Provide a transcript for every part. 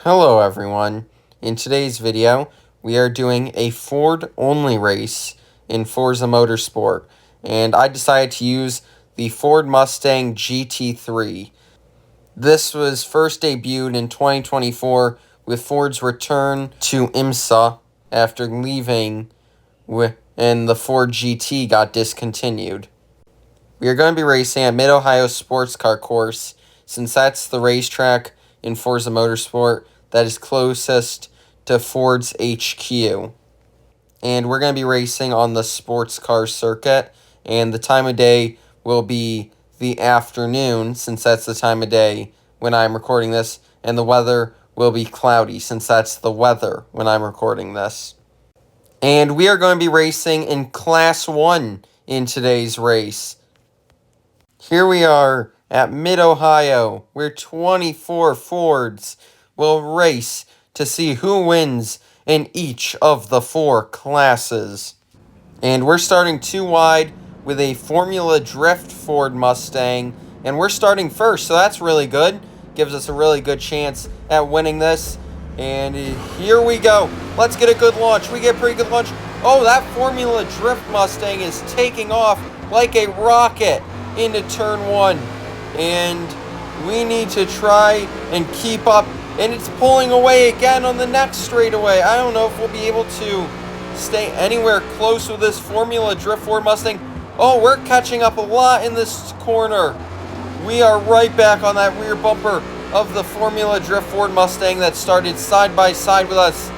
Hello everyone. In today's video, we are doing a Ford-only race in Forza Motorsport, and I decided to use the Ford Mustang GT3. This was first debuted in 2024 with Ford's return to IMSA after leaving and the Ford GT got discontinued. We are going to be racing at Mid-Ohio Sports Car Course, since that's the racetrack in Forza Motorsport that is closest to Ford's HQ. And we're going to be racing on the sports car circuit, and the time of day will be the afternoon, since that's the time of day when I'm recording this, and the weather will be cloudy, since that's the weather when I'm recording this. And we are going to be racing in Class 1 in today's race. Here we are at Mid-Ohio, where 24 Fords will race to see who wins in each of the 4 classes. And we're starting 2 wide with a Formula Drift Ford Mustang, and we're starting first, so that's really good. Gives us a really good chance at winning this. And here we go. Let's get a good launch. We get a pretty good launch. Oh, that Formula Drift Mustang is taking off like a rocket into turn 1, and we need to try and keep up, and it's pulling away again on the next straightaway. I don't know if we'll be able to stay anywhere close with this Formula Drift Ford Mustang. Oh, we're catching up a lot in this corner. We are right back on that rear bumper of the Formula Drift Ford Mustang that started side by side with us,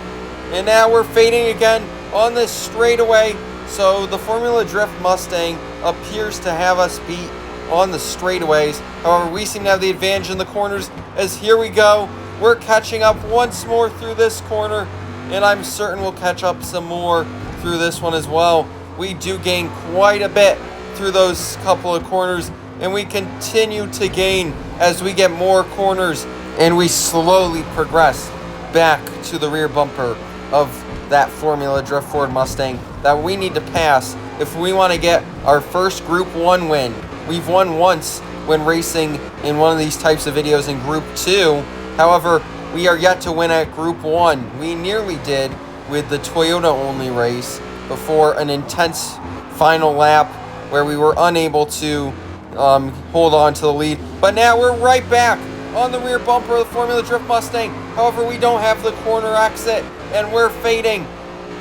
and now we're fading again on this straightaway. So the Formula Drift Mustang appears to have us beat on the straightaways. However, we seem to have the advantage in the corners, as here we go. We're catching up once more through this corner, and I'm certain we'll catch up some more through this one as well. We do gain quite a bit through those couple of corners, and we continue to gain as we get more corners, and we slowly progress back to the rear bumper of that Formula Drift Ford Mustang that we need to pass if we want to get our first Group 1 win. We've won once when racing in one of these types of videos in Group 2. However, we are yet to win at Group 1. We nearly did with the Toyota-only race before an intense final lap where we were unable to hold on to the lead. But now we're right back on the rear bumper of the Formula Drift Mustang. However, we don't have the corner exit, and we're fading.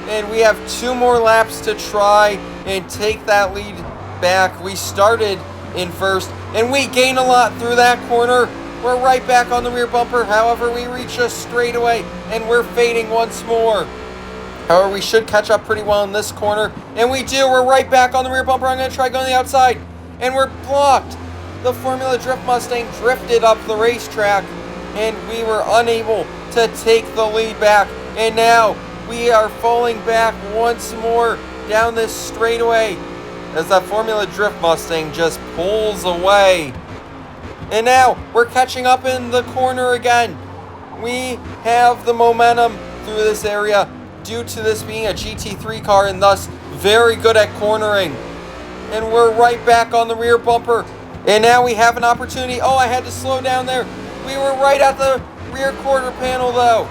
And we have 2 more laps to try and take that lead back. We started in first, and we gain a lot through that corner. We're right back on the rear bumper. However, we reach a straightaway, and we're fading once more. However, we should catch up pretty well in this corner, and we do. We're right back on the rear bumper. I'm going to try going to the outside, and we're blocked. The Formula Drift Mustang drifted up the racetrack, and we were unable to take the lead back. And now we are falling back once more down this straightaway as that Formula Drift Mustang just pulls away. And now we're catching up in the corner again. We have the momentum through this area due to this being a GT3 car and thus very good at cornering. And we're right back on the rear bumper. And now we have an opportunity. Oh, I had to slow down there. We were right at the rear quarter panel though.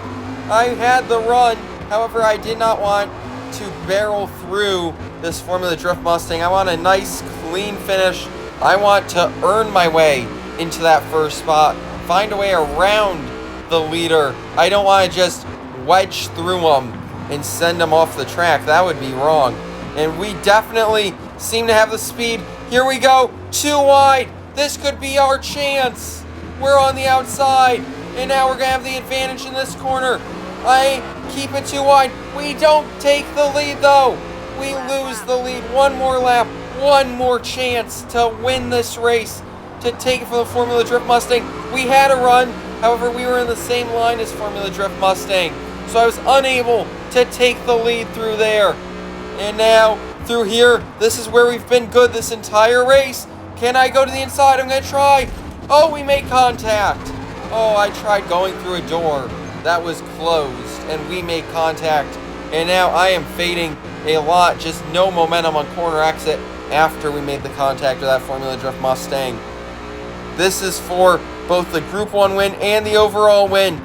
I had the run. However, I did not want to barrel through this Formula Drift Mustang. I want a nice, clean finish. I want to earn my way into that first spot. Find a way around the leader. I don't want to just wedge through them and send them off the track. That would be wrong. And we definitely seem to have the speed. Here we go. 2 wide. This could be our chance. We're on the outside. And now we're going to have the advantage in this corner. I keep it 2 wide. We don't take the lead though. We lose the lead. 1 more lap. 1 more chance to win this race. To take it from the Formula Drift Mustang. We had a run. However, we were in the same line as Formula Drift Mustang. So I was unable to take the lead through there. And now through here, this is where we've been good this entire race. Can I go to the inside? I'm going to try. Oh, we made contact. Oh, I tried going through a door that was closed, and we made contact. And now I am fading a lot, just no momentum on corner exit after we made the contact of that Formula Drift Mustang. This is for both the Group 1 win and the overall win.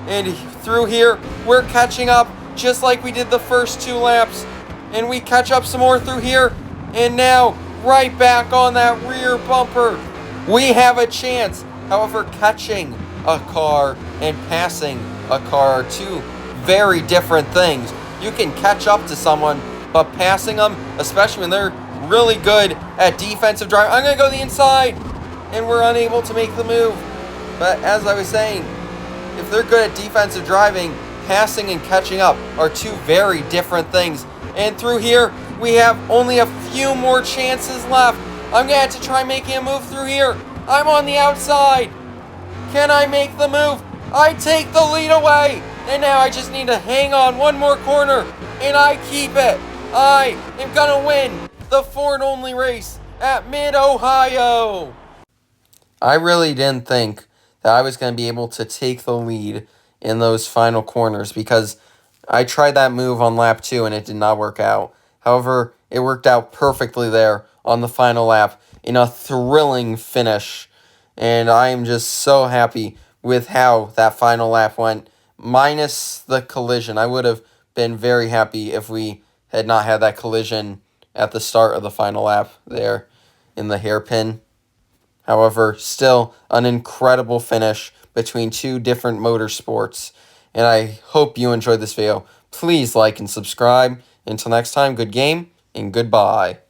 And through here, we're catching up just like we did the first 2 laps. And we catch up some more through here. And now, right back on that rear bumper. We have a chance. However, catching a car and passing a car are 2 very different things. You can catch up to someone, but passing them, especially when they're really good at defensive driving. I'm going to go the inside, and we're unable to make the move. But as I was saying, if they're good at defensive driving, passing and catching up are 2 very different things. And through here, we have only a few more chances left. I'm going to have to try making a move through here. I'm on the outside. Can I make the move? I take the lead away. And now I just need to hang on one more corner. And I keep it. I am going to win the Ford only race at Mid-Ohio. I really didn't think that I was going to be able to take the lead in those final corners because I tried that move on lap 2 and it did not work out. However, it worked out perfectly there on the final lap in a thrilling finish. And I am just so happy with how that final lap went. Minus the collision. I would have been very happy if we had not had that collision at the start of the final lap there in the hairpin. However, still an incredible finish between 2 different motorsports. And I hope you enjoyed this video. Please like and subscribe. Until next time, good game and goodbye.